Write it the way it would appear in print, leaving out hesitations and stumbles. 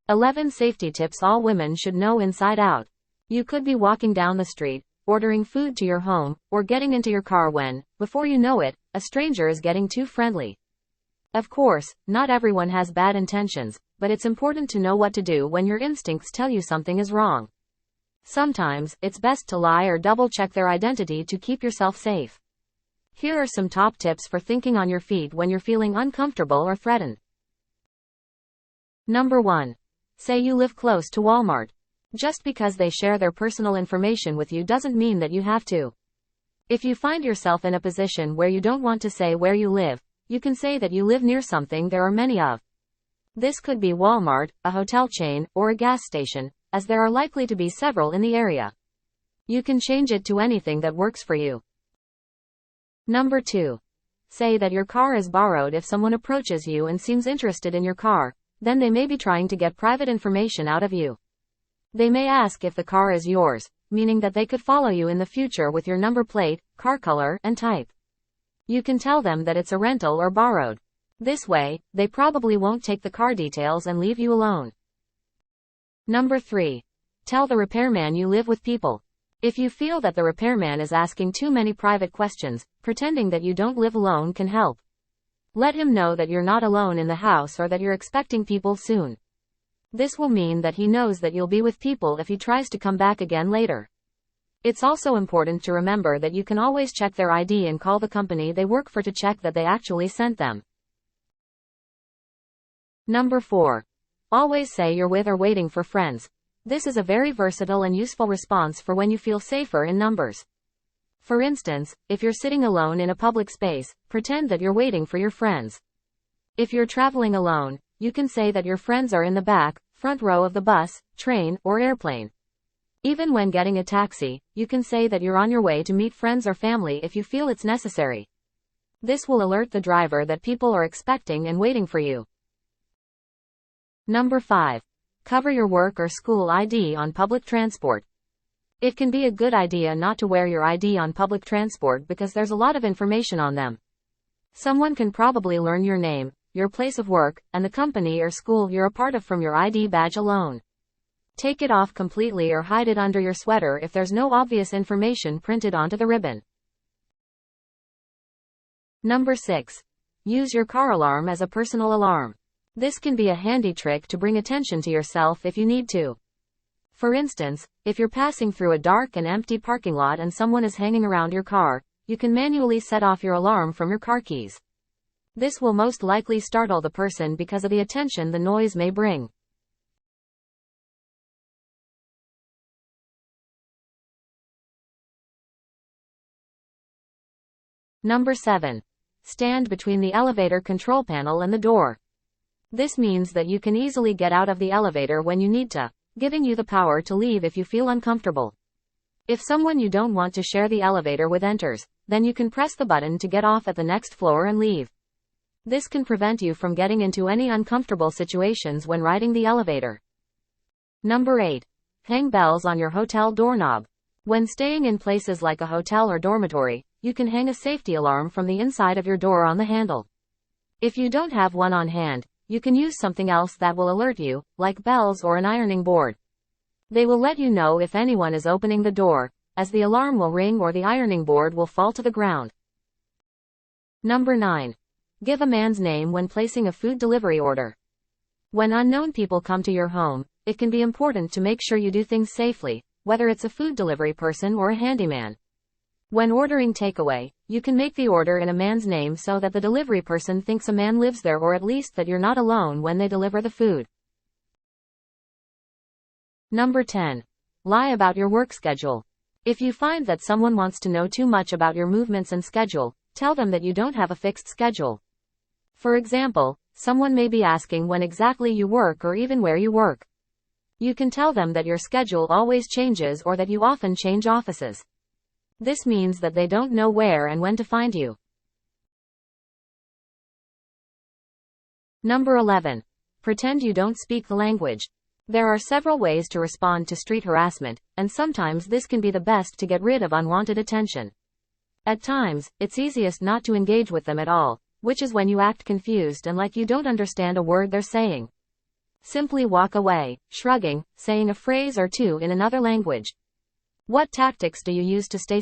11 safety tips all women should know inside out. You could be walking down the street, ordering food to your home, or getting into your car when, before you know it, a stranger is getting too friendly. Of course, not everyone has bad intentions, but it's important to know what to do when your instincts tell you something is wrong. Sometimes, it's best to lie or double-check their identity to keep yourself safe. Here are some top tips for thinking on your feet when you're feeling uncomfortable or threatened. Number 1. Say you live close to Walmart. Just because they share their personal information with you doesn't mean that you have to. If you find yourself in a position where you don't want to say where you live, you can say that you live near something there are many of. This could be Walmart, a hotel chain, or a gas station, as there are likely to be several in the area. You can change it to anything that works for you. Number 2. Say that your car is borrowed. If someone approaches you and seems interested in your car, then they may be trying to get private information out of you. They may ask if the car is yours, meaning that they could follow you in the future with your number plate, car color, and type. You can tell them that it's a rental or borrowed. This way, they probably won't take the car details and leave you alone. Number 3. Tell the repairman you live with people. If you feel that the repairman is asking too many private questions, pretending that you don't live alone can help. Let him know that you're not alone in the house or that you're expecting people soon. This will mean that he knows that you'll be with people if he tries to come back again later. It's also important to remember that you can always check their ID and call the company they work for to check that they actually sent them. Number 4. Always say you're with or waiting for friends. This is a very versatile and useful response for when you feel safer in numbers. For instance, if you're sitting alone in a public space, pretend that you're waiting for your friends. If you're traveling alone, you can say that your friends are in the back, front row of the bus, train, or airplane. Even when getting a taxi, you can say that you're on your way to meet friends or family if you feel it's necessary. This will alert the driver that people are expecting and waiting for you. Number 5. Cover your work or school ID on public transport. It can be a good idea not to wear your ID on public transport because there's a lot of information on them. Someone can probably learn your name, your place of work, and the company or school you're a part of from your ID badge alone. Take it off completely or hide it under your sweater if there's no obvious information printed onto the ribbon. Number 6. Use your car alarm as a personal alarm. This can be a handy trick to bring attention to yourself if you need to. For instance, if you're passing through a dark and empty parking lot and someone is hanging around your car, you can manually set off your alarm from your car keys. This will most likely startle the person because of the attention the noise may bring. Number 7. Stand between the elevator control panel and the door. This means that you can easily get out of the elevator when you need to, giving you the power to leave if you feel uncomfortable. If someone you don't want to share the elevator with enters, then you can press the button to get off at the next floor and leave. This can prevent you from getting into any uncomfortable situations when riding the elevator. Number 8. Hang bells on your hotel doorknob. When staying in places like a hotel or dormitory, you can hang a safety alarm from the inside of your door on the handle. If you don't have one on hand, you can use something else that will alert you, like bells or an ironing board. They will let you know if anyone is opening the door, as the alarm will ring or the ironing board will fall to the ground. Number 9. Give a man's name when placing a food delivery order. When unknown people come to your home, it can be important to make sure you do things safely, whether it's a food delivery person or a handyman. When ordering takeaway, you can make the order in a man's name so that the delivery person thinks a man lives there, or at least that you're not alone when they deliver the food. Number 10. Lie about your work schedule. If you find that someone wants to know too much about your movements and schedule, tell them that you don't have a fixed schedule. For example, someone may be asking when exactly you work or even where you work. You can tell them that your schedule always changes or that you often change offices. This means that they don't know where and when to find you. Number 11. Pretend you don't speak the language. There are several ways to respond to street harassment, and sometimes this can be the best to get rid of unwanted attention. At times, it's easiest not to engage with them at all, which is when you act confused and like you don't understand a word they're saying. Simply walk away, shrugging, saying a phrase or two in another language. What tactics do you use to stay